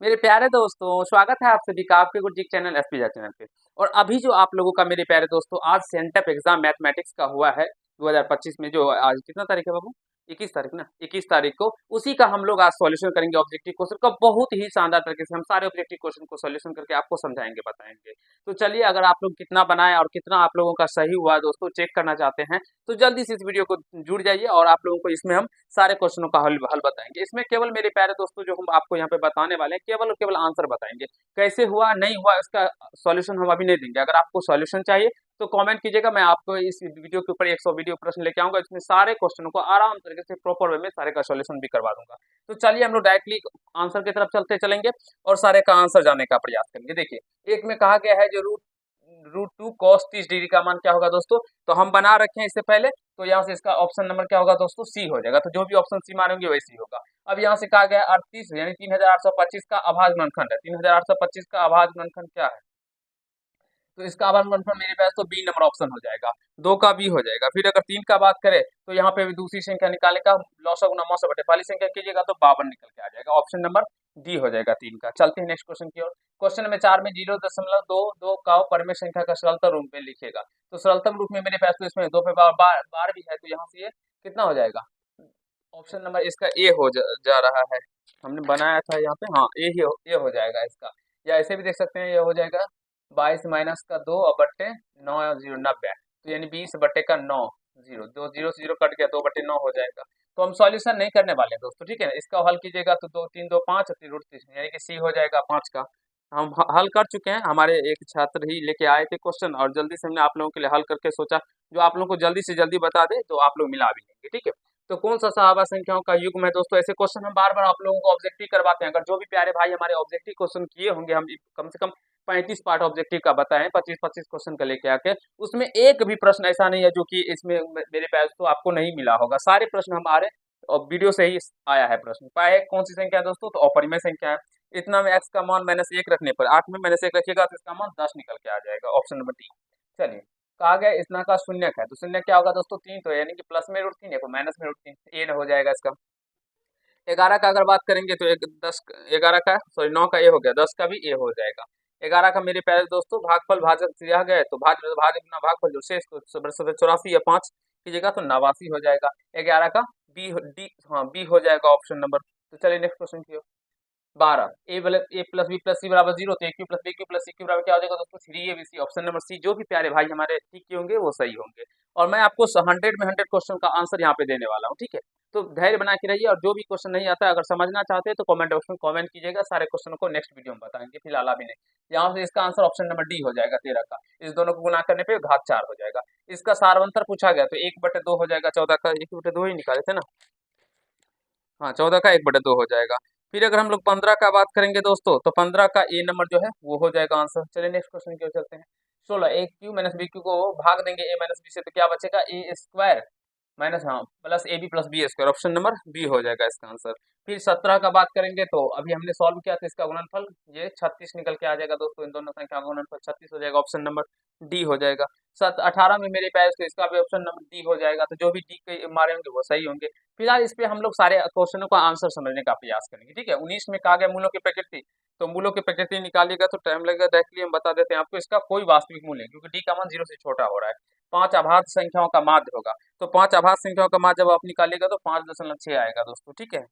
मेरे प्यारे दोस्तों, स्वागत है आप सभी का आपके गुड जीक चैनल एसपीजा चैनल पे। और अभी जो आप लोगों का मेरे प्यारे दोस्तों आज सेंटअप एग्जाम मैथमेटिक्स का हुआ है 2025 में। जो आज कितना तारीख है बाबू? 21 तारीख ना, 21 तारीख को उसी का हम लोग आज सॉल्यूशन करेंगे। ऑब्जेक्टिव क्वेश्चन का बहुत ही शानदार तरीके से हम सारे ऑब्जेक्टिव क्वेश्चन को सॉल्यूशन करके आपको समझाएंगे, बताएंगे। तो चलिए, अगर आप लोग कितना बनाए और कितना आप लोगों का सही हुआ दोस्तों चेक करना चाहते हैं तो जल्दी से इस वीडियो को जुड़ जाइए और आप लोगों को इसमें हम सारे क्वेश्चनों का हल हल बताएंगे। इसमें केवल मेरे प्यारे दोस्तों जो हम आपको यहाँ पे बताने वाले हैं केवल और केवल आंसर बताएंगे। कैसे हुआ नहीं हुआ इसका सॉल्यूशन हम अभी नहीं देंगे। अगर आपको सॉल्यूशन चाहिए तो कमेंट कीजिएगा, मैं आपको इस वीडियो के ऊपर 100 वीडियो प्रश्न लेके आऊंगा, इसमें सारे क्वेश्चनों को आराम तरीके से प्रॉपर वे में सारे का सॉल्यूशन भी करवा दूंगा। तो चलिए हम लोग डायरेक्टली आंसर की तरफ चलते चलेंगे और सारे का आंसर जानने का प्रयास करेंगे। देखिए, एक में कहा गया है जो root root two cos 30 degree का मान क्या होगा दोस्तों। तो हम बना रखे हैं इससे पहले, तो यहाँ से इसका ऑप्शन नंबर क्या होगा दोस्तों? सी हो जाएगा। तो जो भी ऑप्शन सी मानेंगे वैसे ही होगा। अब यहाँ से कहा गया 38 यानी 3825 का अभाज्य गुणनखंड है। 3825 का अभाज्य गुणनखंड क्या है? तो इसका अभाज्य गुणनखंड मेरे पास तो बी नंबर ऑप्शन हो जाएगा। दो का बी हो जाएगा। फिर अगर 3 का बात करें तो यहाँ पे भी दूसरी संख्या निकालने का लॉसा गुना मौसा बटे पहली संख्या कीजिएगा तो 52 निकल के आ जाएगा। ऑप्शन नंबर डी हो जाएगा 3 का। चलते हैं नेक्स्ट क्वेश्चन की ओर। क्वेश्चन नंबर 4 में 0.22 का परमेय संख्या का सरलतम रूप में लिखेगा। तो सरलतम रूप में मेरे पास तो इसमें दो पे बार भी है, तो यहाँ से ये कितना हो जाएगा? ऑप्शन नंबर इसका ए हो जा रहा है। हमने बनाया था यहाँ पे, हाँ ए हो जाएगा इसका। या ऐसे भी देख सकते हैं, ये हो जाएगा 22 माइनस का 2 और बट्टे 9 और 0 90। तो यानी 20 बट्टे का 9 जीरो, दो जीरो से जीरो कट गया, 2/9 हो जाएगा। तो हम सॉल्यूशन नहीं करने वाले दोस्तों, ठीक है ना। इसका हल कीजिएगा तो 2 3 2 5 और 3 √3 यानी कि सी हो जाएगा 5 का। हम हल कर चुके हैं, हमारे एक छात्र ही लेके आए थे क्वेश्चन और जल्दी से हमने आप लोगों के लिए हल करके सोचा जो आप लोगों को जल्दी से जल्दी बता दे तो आप लोग मिला भी लेंगे, ठीक है। तो कौन सा सहाबा संख्याओं का युग्म है दोस्तों? ऐसे क्वेश्चन हम बार बार आप लोगों को ऑब्जेक्टिव करवाते हैं। अगर जो भी प्यारे भाई हमारे ऑब्जेक्टिव क्वेश्चन किए होंगे, हम कम से कम 35 पार्ट ऑब्जेक्टिव का बताएं, 25-25 क्वेश्चन का लेके आके, उसमें एक भी प्रश्न ऐसा नहीं है जो कि इसमें मेरे पास तो आपको नहीं मिला होगा। सारे प्रश्न हमारे और वीडियो से ही आया है। प्रश्न पाए कौन सी संख्या है दोस्तों? तो अपरिमेय संख्या है। इतना में एक्स का मान -1 रखने पर 8 में -1 रखिएगा तो इसका मान 10 निकल के आ जाएगा। Option number D. चलिए, कहा गया इतना का शून्य है, तो शून्य क्या होगा दोस्तों? 3, तो यानी कि प्लस में √3 है तो माइनस में √3, ए हो जाएगा इसका। 11 का अगर बात करेंगे तो एक 10 11 का सॉरी 9 का ए हो गया, 10 का भी ए हो जाएगा। 11 का मेरे प्यारे दोस्तों भागफल भाजक दिया गया है तो भाग अपना भागफल जो शेष तो 84 या 5 कीजिएगा तो 89 हो जाएगा। 11 का बी डी, हाँ बी हो जाएगा ऑप्शन नंबर। तो चलिए नेक्स्ट क्वेश्चन की ओर। 12 A plus B plus C बराबर 0, तो A cube plus B cube plus C cube बराबर क्या हो जाएगा दोस्तों? 3 ABC। Option number C. जो भी प्यारे भाई हमारे ठीक किए होंगे वो सही होंगे। और मैं आपको 100 में 100 क्वेश्चन का आंसर यहाँ पे देने वाला हूँ, ठीक है। तो धैर्य बना के रहिए और जो भी क्वेश्चन नहीं आता है अगर समझना चाहते हैं तो कमेंट बॉक्स में कमेंट कीजिएगा, सारे क्वेश्चनों को नेक्स्ट वीडियो में बताएंगे, फिलहाल अभी नहीं। यहाँ से इसका आंसर ऑप्शन नंबर डी हो जाएगा 13 का। इस दोनों को गुना करने पे घात 4 हो जाएगा। इसका सारवंतर पूछा गया तो 1/2 हो जाएगा। 14 का 1/2 ही निकाले थे ना, हाँ 14 का 1/2 हो जाएगा। फिर अगर हम लोग 15 का बात करेंगे दोस्तों तो 15 का ए नंबर जो है वो हो जाएगा आंसर। चलिए नेक्स्ट क्वेश्चन की ओर चलते हैं। 16 ए क्यू माइनस बी क्यू को भाग देंगे ए माइनस बी से तो क्या बचेगा? ए स्क्वायर माइनस, हाँ plus A B plus B square. Option number B हो जाएगा इसका आंसर। फिर 17 का बात करेंगे तो अभी हमने सॉल्व किया था इसका गुणनफल, ये 36 निकल के आ जाएगा दोस्तों। इन दोनों संख्या का गुणनफल 36 हो जाएगा। ऑप्शन नंबर डी हो जाएगा। 18 में मेरे पास तो इसका भी ऑप्शन नंबर डी हो जाएगा। तो जो भी डी के मारे होंगे वो सही होंगे। फिलहाल इस पे हम लोग सारे क्वेश्चनों का आंसर समझने का प्रयास करेंगे, ठीक है। 19 में कहा गया मूलों की प्रकृति, तो मूलों की प्रकृति निकालिएगा तो टाइम लगेगा। डायरेक्टली हम बता देते हैं आपको, इसका कोई वास्तविक मूल्य नहीं क्योंकि डी का मान 0 से छोटा हो रहा है। 5 अभाज्य संख्याओं का माध्य होगा, तो 5 अभाज्य संख्याओं का माध्य जब आप निकालिएगा तो 5.6 आएगा दोस्तों, ठीक है।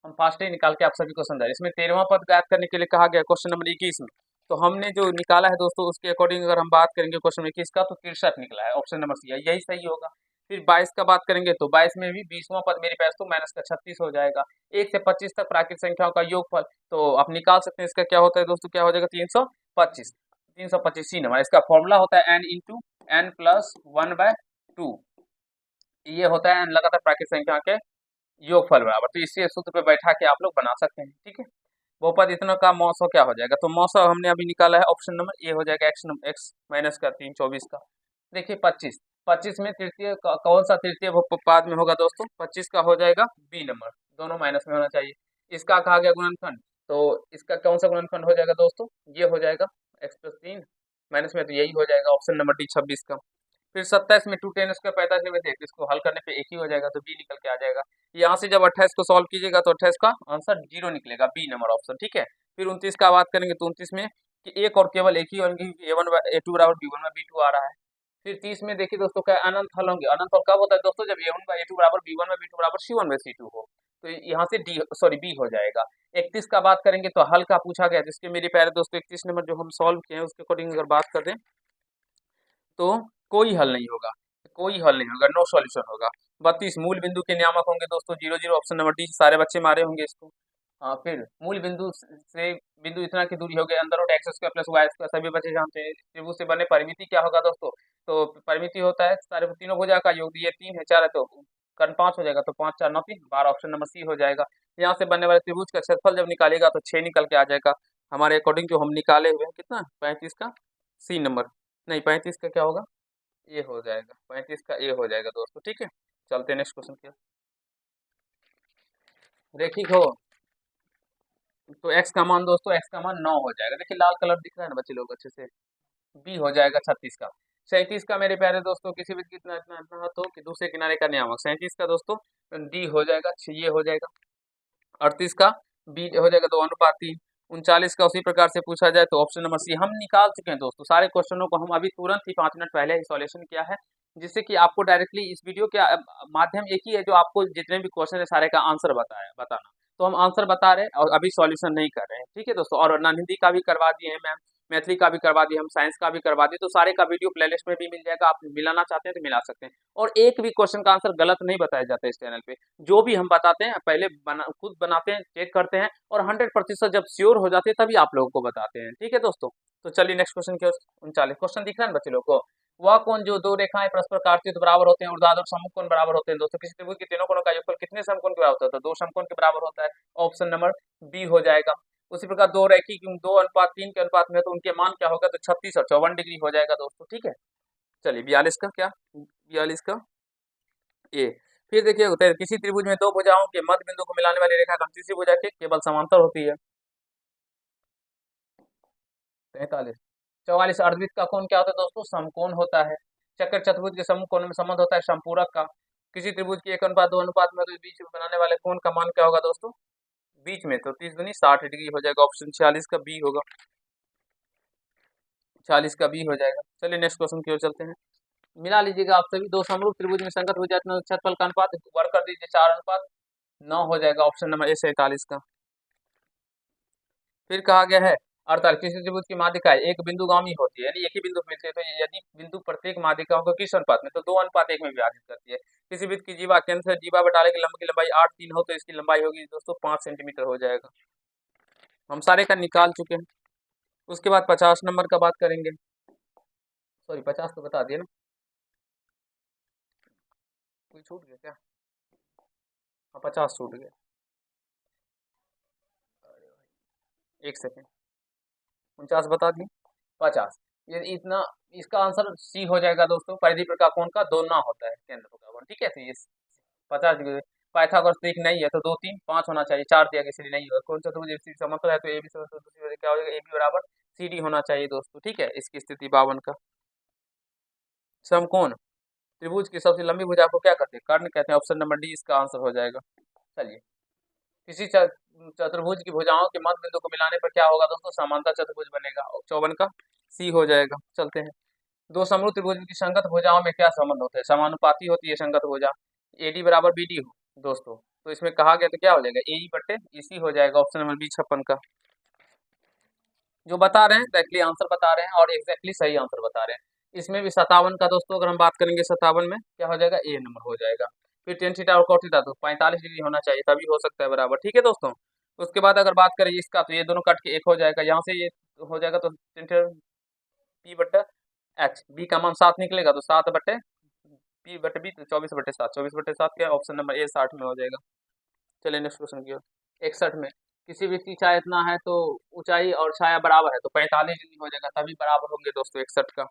हम फास्ट ही निकाल के आप सभी को समझा। इसमें 13वां पद ज्ञात करने के लिए कहा गया क्वेश्चन नंबर 21 में, तो हमने जो निकाला है दोस्तों उसके अकॉर्डिंग अगर हम बात करेंगे क्वेश्चन नंबर 21 का तो 63 निकला है। ऑप्शन नंबर सी यही सही होगा। फिर 22 का बात करेंगे तो 22 में भी 20वां पद मेरे पास तो माइनस का 36 हो जाएगा। 1 से 25 तक प्राकृतिक संख्याओं का योगफल, तो आप निकाल सकते हैं इसका क्या होता है दोस्तों, क्या हो जाएगा? 325। 325 सी नंबर, इसका फॉर्मूला होता है n इंटू n प्लस 1/2। ये होता है n लगातार प्राकृतिक संख्या के योगफल बराबर। तो इसी सूत्र पे बैठा के आप लोग बना सकते हैं, ठीक है। बहुपद इतना का मौसो क्या हो जाएगा? तो मौसो हमने अभी निकाला है, ऑप्शन नंबर ए हो जाएगा। एक्स माइनस का 3 24 का। देखिए 25, 25 में तृतीय कौन सा तृतीय बहुपद में होगा दोस्तों? 25 का हो जाएगा बी नंबर, दोनों माइनस में होना चाहिए। इसका कहा गया गुणनखंड, तो इसका कौन सा गुणनखंड हो जाएगा दोस्तों? ये हो जाएगा x+3 माइनस में, तो यही हो जाएगा ऑप्शन नंबर डी 26 का। फिर 27 में 2 10 स्क्वायर 45 में देख इसको हल करने पे एक ही हो जाएगा तो बी निकल के आ जाएगा। यहाँ से जब 28 को सॉल्व कीजिएगा तो 28 का आंसर 0 निकलेगा, बी नंबर ऑप्शन, ठीक है। फिर 29 का बात करेंगे तो 29 में कि एक और केवल एक ही होंगे, a1 a2 बराबर b1 में b2 आ रहा है। फिर 30 में देखिए दोस्तों क्या अनंत हल होंगे, अनंत हल कब होता है दोस्तों, जब a1 बराबर b1 में b2 बराबर c1 में c2 हो, तो यहाँ से डी सॉरी बी हो जाएगा। 31 का बात करेंगे तो हल का पूछा गया, जिसके मेरे प्यारे दोस्तों 31 नंबर जो हम सॉल्व किए हैं उसके अकॉर्डिंग अगर बात कर दें तो कोई हल नहीं होगा, कोई हल नहीं होगा, नो सॉल्यूशन होगा। 32 मूल बिंदु के नियामक होंगे दोस्तों 0 0, ऑप्शन नंबर डी, सारे बच्चे मारे होंगे इसको। हाँ, फिर मूल बिंदु से बिंदु इतना की दूरी हो गई, अंदर root X square plus Y square, सभी बच्चे जानते हैं। त्रिभुज से बने परिमिति क्या होगा दोस्तों, तो परिमिति होता है सारे तीनों भुजा का योग, ये 3 है 4 है तो कर्ण 5 हो जाएगा, तो 5 4 9 3 12, ऑप्शन नंबर सी हो जाएगा। यहाँ से बनने वाले त्रिभुज का क्षेत्रफल जब निकालेगा तो 6 निकल के आ जाएगा हमारे अकॉर्डिंग, जो हम निकाले हुए हैं कितना 35 का सी नंबर, नहीं 35 का क्या होगा, ये हो जाएगा 35 का ए हो जाएगा दोस्तों, ठीक है। चलते हैं नेक्स्ट क्वेश्चन की ओर। रैखिक हो तो x का मान दोस्तों, x का मान 9 हो जाएगा, देखिए लाल कलर दिख रहा है ना बच्चे लोग अच्छे से, b हो जाएगा 36 का। 37 का मेरे प्यारे दोस्तों किसी भी कितना इतना इतना हो तो कि दूसरे किनारे का नियामक, 37 का दोस्तों d हो जाएगा, ये हो जाएगा। 38 का b हो जाएगा 2:3। 39 का उसी प्रकार से पूछा जाए तो ऑप्शन नंबर सी हम निकाल चुके हैं दोस्तों, सारे क्वेश्चनों को हम अभी तुरंत ही 5 मिनट पहले ही सॉल्यूशन किया है, जिससे कि आपको डायरेक्टली इस वीडियो के माध्यम एक ही है जो आपको जितने भी क्वेश्चन है सारे का आंसर बताना, तो हम आंसर बता रहे हैं और अभी सॉल्यूशन नहीं कर रहे हैं, ठीक है दोस्तों। और नॉन हिंदी का भी करवा दिए हैं मैम, मैथिली का भी करवा दिए, हम साइंस का भी करवा दिए, तो सारे का वीडियो प्लेलिस्ट में भी मिल जाएगा, आप मिलाना चाहते हैं तो मिला सकते हैं। और एक भी क्वेश्चन का आंसर गलत नहीं बताया जाता है इस चैनल पे, जो भी हम बताते हैं पहले खुद बनाते हैं, चेक करते हैं और 100% जब श्योर हो जाते हैं तभी आप लोगों को बताते हैं, ठीक है दोस्तों। तो चलिए नेक्स्ट क्वेश्चन की ओर। 39 क्वेश्चन दिख रहा है बच्चे लोग को, वह कौन जो दो रेखाएं परस्पर काटती है तो बराबर होते हैं, ऊर्ध्वाधर समकोण बराबर होते हैं दोस्तों, किसी त्रिभुज के तीनों कोणों का योगफल कितने समकोण के बराबर होता है, 2 समकोण के बराबर होता है, ऑप्शन नंबर बी हो जाएगा। उसी प्रकार दो रेखी 2:3 के अनुपात में है तो उनके मान क्या होगा, तो 36 और 54 डिग्री हो जाएगा दोस्तों, ठीक है। चलिए 42 का क्या, 42 का ए। फिर देखिए होता है किसी त्रिभुज में दो भुजाओं के मध्य बिंदु को मिलाने वाली रेखा तीसरी भुजा के केवल समांतर होती है। 43 44 अर्धवृत्त का कोण क्या होता है दोस्तों, समकोण होता है। चक्र चतुर्भुज के समूह कोण में संबंध होता है समपूरक का। किसी त्रिभुज की 1:2 अनुपात में तो बीच में बनाने वाले कोण का मान क्या होगा दोस्तों, बीच में तो 30 दूनी 60 डिग्री हो जाएगा, ऑप्शन 46 का बी होगा, 40 का बी हो जाएगा। चलिए नेक्स्ट क्वेश्चन की ओर चलते हैं। मिला लीजिएगा आप सभी, दो समरूप त्रिभुज में संगत भुजा क्षेत्रफल का अनुपात वर्ग कर दीजिए 4:9 हो जाएगा, ऑप्शन नंबर ए 47 का। फिर कहा गया है 48 किसी त्रिभुज की माध्यिकाएं एक बिंदुगामी होती है, यानी एक ही बिंदु मिलते हैं, तो यदि बिंदु प्रत्येक माध्यिकाओं को किस अनुपात में, तो 2:1 में विभाजित करती है। किसी वृत्त की जीवा केंद्र से जीवा बटाले की लंबाई 8 3 हो तो इसकी लंबाई होगी दोस्तों 5 सेंटीमीटर हो जाएगा, हम सारे का निकाल चुके हैं। उसके बाद 50 नंबर का बात करेंगे, सॉरी 50 तो बता दिए ना, कोई छूट गया क्या, हाँ 50 छूट गया, एक सेकेंड, 49 बता दिए, 50, ये इतना, इसका आंसर सी हो जाएगा दोस्तों, परिधि प्रकार कोण का दोना होता है केंद्र प्रकार कोण, ठीक है। तो ये 50 डिग्री पाइथागोरस देख नहीं है तो 2 3 5 होना चाहिए, 4 दिया इसलिए नहीं होगा। कौन सा त्रिभुज समांतर है तो ए बी समांतर, दूसरी वजह क्या हो जाएगा, ए बी बराबर सी डी होना चाहिए दोस्तों, ठीक है। इसकी स्थिति 52 का। समकोण त्रिभुज की सबसे लंबी भुजा को क्या कहते हैं, कर्ण कहते हैं, ऑप्शन नंबर डी इसका आंसर हो जाएगा। चलिए किसी चतुर्भुज की भुजाओं के मध्य बिंदु को मिलाने पर क्या होगा दोस्तों, समांतर चतुर्भुज बनेगा, 54 का सी हो जाएगा। चलते हैं, दो समरूप त्रिभुज की संगत भुजाओं में क्या संबंध होता है, समानुपाती होती है संगत भुजा, एडी बराबर बीडी हो दोस्तों, तो इसमें कहा गया तो क्या हो जाएगा, ए बट्टे इसी हो जाएगा, ऑप्शन नंबर बी 56 का। जो बता रहे हैं डायरेक्टली आंसर बता रहे हैं और एग्जैक्टली सही आंसर बता रहे हैं। इसमें भी 57 का दोस्तों अगर हम बात करेंगे 57 में क्या हो जाएगा, ए नंबर हो जाएगा। फिर टेन थीटा और कॉट थीटा तो 45 डिग्री होना चाहिए तभी हो सकता है बराबर, ठीक है दोस्तों। उसके बाद अगर बात करें इसका तो ये दोनों कट के एक हो जाएगा, यहाँ से ये हो जाएगा तो पी बट्टा एच, बी का मान 7 निकलेगा तो 7 बट्टे पी बटे बी तो 24/7, 24/7 क्या ऑप्शन नंबर ए 60 में हो जाएगा। चलिए नेक्स्ट क्वेश्चन की ओर। 61 में किसी व्यक्ति की छाया इतना है तो ऊंचाई और छाया बराबर है तो 45 डिग्री हो जाएगा, तभी बराबर होंगे दोस्तों 61 का।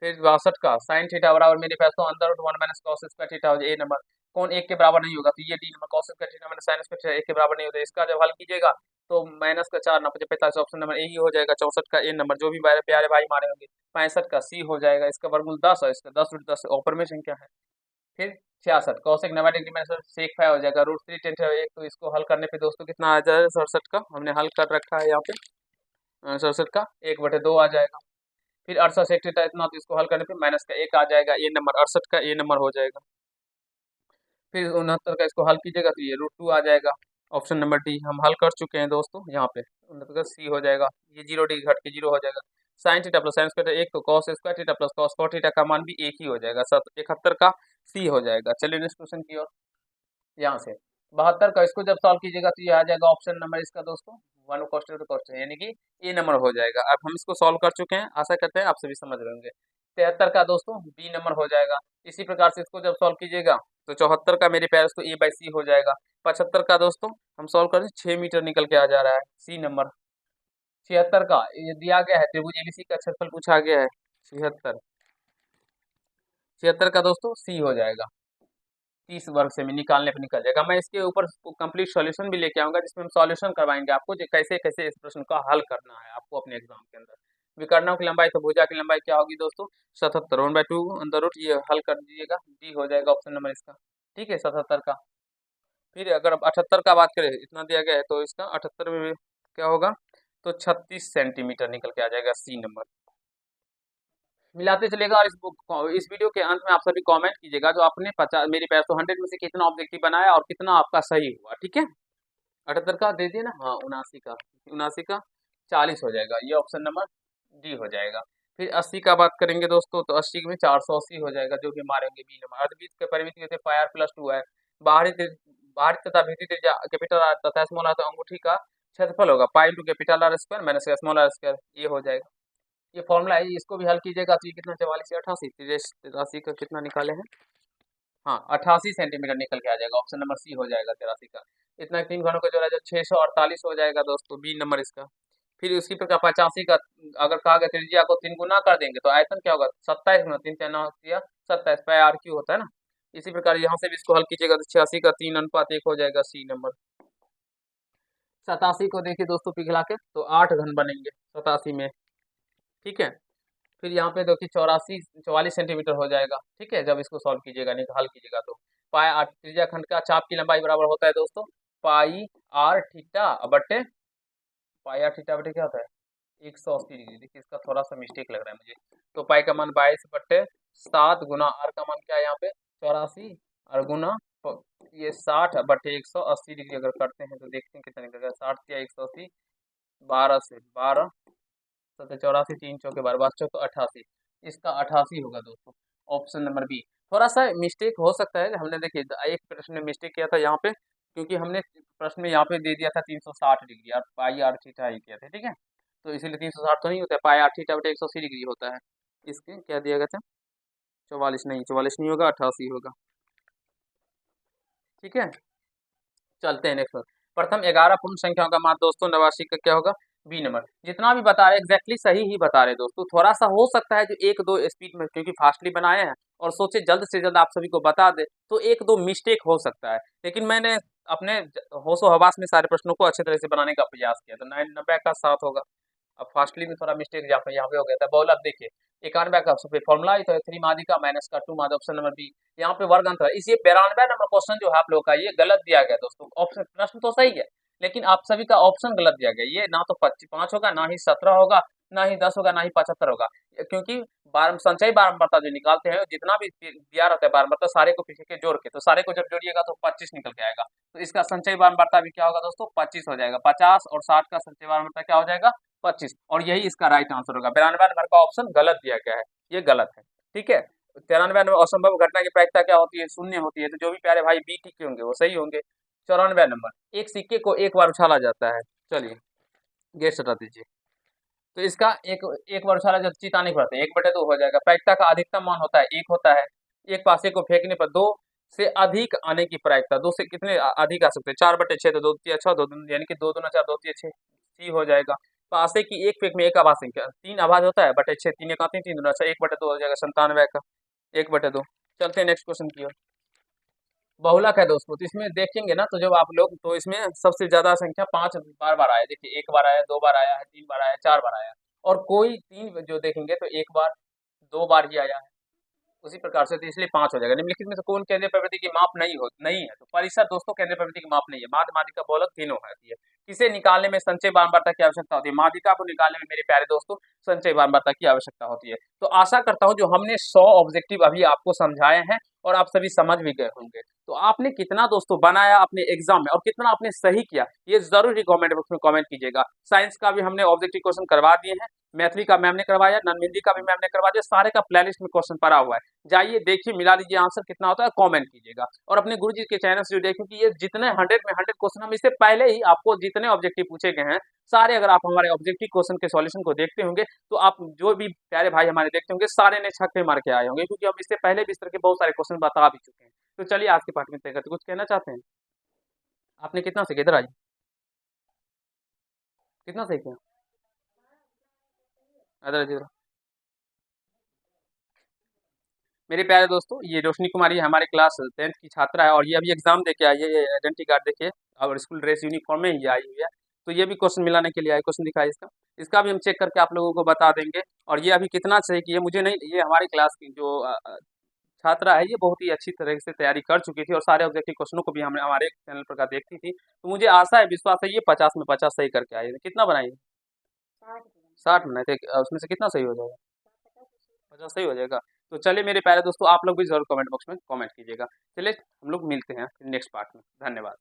फिर 62 का साइन थीटा बराबर मेरे पास तो अंदर root 1 minus cos square theta हो जाए, ए नंबर कौन एक के बराबर नहीं होगा तो ये D number cos square theta minus sine square theta एक के बराबर नहीं होता, इसका जब हल कीजिएगा तो माइनस का 4 9 45, ऑप्शन नंबर ए ही हो जाएगा। 64 का ए नंबर, जो भी मेरे प्यारे भाई मारे होंगे। 65 का सी हो जाएगा, इसका वर्गमूल 10 और इसका 10 √ 10 ऊपर में संख्या है। फिर 66 cosec 90 डिग्री में सेक 5 हो जाएगा। √3 tan है 1, तो इसको हल करने पे दोस्तों कितना आ जाएगा? 67 का हमने हल कर रखा है यहाँ पे, 67 का 1/2 आ जाएगा। फिर 68 sec थीटा इतना, तो इसको हल करने पे माइनस का 1 आ जाएगा। ए नंबर 68 का ए नंबर हो जाएगा। फिर 69 का इसको हल कीजिएगा तो ये √2 आ जाएगा। ऑप्शन नंबर डी हम हल कर चुके हैं दोस्तों। यहाँ पे 69 का सी हो जाएगा, ये 0 डिग्री घट के 0 हो जाएगा। Sine theta plus sine square 1, तो cos square theta plus cos square theta का मान भी 1 ही हो जाएगा। 71 का सी हो जाएगा। चलिए नेक्स्ट क्वेश्चन की ओर। यहाँ से 72 का इसको जब सॉल्व कीजिएगा तो ये आ जाएगा ऑप्शन नंबर इसका दोस्तों 1 cos टू cos, यानी कि ए नंबर हो जाएगा। अब हम इसको सॉल्व कर चुके हैं, आशा करते हैं आप सभी समझ रहे होंगे। 73 का दोस्तों बी नंबर हो जाएगा। इसी प्रकार से इसको जब सॉल्व कीजिएगा तो 74 का मेरे प्यारे दोस्तों A/C हो जाएगा। 75 का दोस्तों हम सॉल्व करें 6 मीटर निकल के आ जा रहा है, सी नंबर। 76 का ये दिया गया है, त्रिभुज ABC का क्षेत्रफल पूछा गया है। 76 का दोस्तों सी हो जाएगा। 30 वर्ग से निकालने पर निकल जाएगा। मैं इसके ऊपर कंप्लीट सॉल्यूशन भी लेके आऊंगा, जिसमें हम सॉल्यूशन करवाएंगे आपको कैसे कैसे इस प्रश्न का हल करना है आपको अपने एग्जाम के अंदर। विकर्णों की लंबाई तो भुजा की लंबाई क्या होगी दोस्तों? 77 1/2 अंडर रूट, ये हल कर दीजिएगा, डी हो जाएगा ऑप्शन नंबर इसका। ठीक है 77 का। फिर अगर 78 का बात करें, इतना दिया गया है तो इसका 78 में क्या होगा? तो 36 सेंटीमीटर निकल के आ जाएगा, सी नंबर। मिलाते चलेगा। और इस वीडियो के अंत में आप सभी कमेंट कीजिएगा जो आपने 50 मेरे पैर तो 100 में से कितना ऑब्जेक्टिव बनाया और कितना आपका सही हुआ। ठीक है 78 का दे दिए ना, हाँ 79 का 40 हो जाएगा, ये ऑप्शन नंबर डी हो जाएगा। फिर 80 का बात करेंगे दोस्तों, तो 80 में 480 हो जाएगा, जो भी मारेंगे बी नंबर। अर्धवृत्त के परिमिति जैसे पाई r+2 है। बाहरी तथा भीतरी त्रिज्या कैपिटल आर तथा स्मॉल आर, तो अंगूठी का क्षेत्रफल होगा पाई × capital R square minus small r square, ये हो जाएगा। ये फॉर्मूला है, इसको भी हल कीजिएगा तो ये कितना 44 से 88, 83 का कितना निकाले हैं? हाँ 88 सेंटीमीटर निकल के आ जाएगा, ऑप्शन नंबर सी हो जाएगा 83 का। इतना 3 घनों का जोड़ा जो 648 हो जाएगा दोस्तों, बी नंबर इसका। फिर उसी प्रकार 85 का अगर कहा गया त्रिज्या को 3 गुना कर देंगे तो आयतन क्या होगा? 27 × 3 = 27 पाई r³ होता है ना। इसी प्रकार यहाँ से भी इसको हल कीजिएगा तो 86 का 3:1 हो जाएगा, सी नंबर। 87 को देखिए दोस्तों पिघला के तो 8 घन बनेंगे 87 में। ठीक है फिर यहाँ पे देखिए 44 सेंटीमीटर हो जाएगा। ठीक है जब इसको सॉल्व कीजिएगा नहीं तो हल कीजिएगा तो पाई r त्रिज्या खंड का चाप की लंबाई बराबर होता है दोस्तों पाई r थीटा बटे क्या होता है? 180 डिग्री। देखिए इसका थोड़ा सा मिस्टेक लग रहा है मुझे। तो पाई का मान 22/7 गुना r का मान क्या है यहाँ पे 84 और गुना ये 60/180 डिग्री अगर करते हैं तो देखते हैं कितना निकलेगा। 60 या 180 12 से 12 84 3 चौके 12 5 चौके 88, इसका 88 होगा दोस्तों, ऑप्शन नंबर बी। थोड़ा सा मिस्टेक हो सकता है, हमने देखिए एक प्रश्न में मिस्टेक किया था यहाँ पे, क्योंकि हमने प्रश्न में यहाँ पे दे दिया था 360 डिग्री और पाई r थीटा ही किया था। ठीक है तो इसीलिए 360 तो नहीं होता है, पाई r थीटा बटे 180 डिग्री होता है। इसके क्या दिया गया था? 44 नहीं होगा, 88 होगा। ठीक है चलते हैं नेक्स्ट। प्रथम 11 पूर्ण संख्याओं का मान दोस्तों 89 का क्या होगा? B number. जितना भी बता रहे एग्जैक्टली सही ही बता रहे दोस्तों, थोड़ा सा हो सकता है जो 1-2 स्पीड में, क्योंकि फास्टली बनाए हैं और सोचे जल्द से जल्द आप सभी को बता दे तो 1-2 मिस्टेक हो सकता है, लेकिन मैंने अपने होशो हवास में सारे प्रश्नों को अच्छे तरह से बनाने का प्रयास किया, तो 90 का 7 होगा। अब फास्टली में थोड़ा मिस्टेक यहाँ पे हो गया था। बहुलक देखिए 91 का फॉर्मुला ही तो है 3 मादी का माइनस का 2 मादी, ऑप्शन नंबर बी। यहाँ पे वर्ग अंतर है, इसी 92 नंबर क्वेश्चन जो है आप लोगों का ये गलत दिया गया दोस्तों। ऑप्शन प्रश्न तो सही है लेकिन आप सभी का ऑप्शन गलत दिया गया। ये ना तो 5 होगा, ना ही 17 होगा, ना ही 10 होगा, ना ही 75 होगा, क्योंकि संचयी बारंबारता जो निकालते हैं जितना भी दिया रहता है बारंबारता सारे को पीछे के जोड़ के, तो सारे को जब जोड़िएगा तो 25 निकल के आएगा। तो इसका संचयी बारंबारता भी क्या होगा दोस्तों? 25 हो जाएगा। 50 और 60 का संचयी बारंबारता क्या हो जाएगा? 25, और यही इसका राइट आंसर होगा। 92 नंबर का ऑप्शन गलत दिया गया है, ये गलत है। ठीक है 93 नंबर असंभव घटना की प्रायिकता क्या होती है? शून्य होती है। तो जो भी प्यारे भाई बी टिक होंगे वो सही होंगे। 94 नंबर एक सिक्के को एक बार उछाला जाता है। चलिए गेट हटा दीजिए। तो इसका एक बार उछाला जाता चिता नहीं पड़ता, 1/2 हो जाएगा। प्रायिकता का अधिकतम मान होता है 1 होता है। एक पासे को फेंकने पर 2 से अधिक आने की प्रायिकता, 2 से कितने अधिक आ सकते हैं? 4/6, तो 2 × 6 2 यानी कि 2 दूना 4 2 × 6 सी हो जाएगा। पासे की एक फेंक में एक आभास संख्या 3 आभास होता है बटे 6 3 × 3 दूना 6 1/2 हो जाएगा 97 का 1/2। चलते हैं नेक्स्ट क्वेश्चन की ओर। बहुलक है दोस्तों, तो इसमें देखेंगे ना, तो जब आप लोग, तो इसमें सबसे ज्यादा संख्या 5 बार बार आया, देखिए 1 बार आया, 2 बार आया है, 3 बार आया, 4 बार आया, और कोई 3 जो देखेंगे तो 1 बार, 2 बार ही आया है। उसी प्रकार से, तो इसलिए 5 हो जाएगा। निम्नलिखित में से कौन केंद्रीय प्रवृत्ति की माप नहीं है? तो परिसर दोस्तों केंद्रीय प्रवृत्ति की माप नहीं है। माध्य, माध्यिका, बहुलक तीनों होती है। किसे निकालने में संचय बारंबारता की आवश्यकता होती है? माध्यिका को निकालने में मेरे प्यारे दोस्तों संचय बारंबारता की आवश्यकता होती है। तो आशा करता हूं जो हमने 100 ऑब्जेक्टिव अभी आपको समझाए हैं और आप सभी समझ भी गए होंगे। तो आपने कितना दोस्तों बनाया अपने एग्जाम में और कितना आपने सही किया, ये जरूर ही कमेंट बॉक्स में कमेंट कीजिएगा। साइंस का भी हमने ऑब्जेक्टिव क्वेश्चन करवा दिए हैं, मैथिली का मैम ने करवाया, नॉन हिंदी का भी मैम ने करवा दिया, सारे का प्लेलिस्ट में क्वेश्चन पड़ा हुआ है। जाइए देखिए, मिला लीजिए, आंसर कितना होता है कमेंट कीजिएगा। और अपने गुरुजी के चैनल से जुड़िए, क्योंकि ये जितने 100 में 100 क्वेश्चन, हम इससे पहले ही आपको जितने ऑब्जेक्टिव पूछे गए हैं सारे, अगर आप हमारे ऑब्जेक्टिव क्वेश्चन के सॉल्यूशन को देखते होंगे, तो आप जो भी प्यारे भाई हमारे देखते होंगे सारे ने छक्के मार के आए होंगे, क्योंकि हम इससे पहले भी इस तरह के बहुत सारे क्वेश्चन बता भी चुके हैं। तो चलिए आज के पाठ में तय करते, कुछ कहना चाहते हैं? आपने कितना सीखे, इधर आइए, कितना सही किया, इधर इधर। मेरे प्यारे दोस्तों, ये रोशनी कुमारी हमारे क्लास 10th की छात्रा है, और ये अभी एग्जाम दे के आई है। ये आइडेंटिटी कार्ड देखिए, और स्कूल ड्रेस यूनिफॉर्म में ही आई हुई है। तो ये भी क्वेश्चन मिलाने के लिए आई, क्वेश्चन दिखाई इसका। इसका भी हम चेक करके आप लोगों को बता देंगे। और ये अभी कितना सही की है मुझे नहीं, ये हमारी क्लास की जो छात्रा है, ये बहुत ही अच्छी तरह से तैयारी कर चुकी थी, और सारे ऑब्जेक्टिव क्वेश्चनों को भी हमने हमारे चैनल पर का देखती थी। तो मुझे आशा है, विश्वास है, ये 50 में 50 सही करके आई है। कितना बनाई? 60 बनाए थे, उसमें से कितना सही हो जाएगा? 50 सही हो जाएगा। तो चलिए मेरे प्यारे दोस्तों, आप लोग भी जरूर कमेंट बॉक्स में कमेंट कीजिएगा। चलिए हम लोग मिलते हैं नेक्स्ट पार्ट में। धन्यवाद।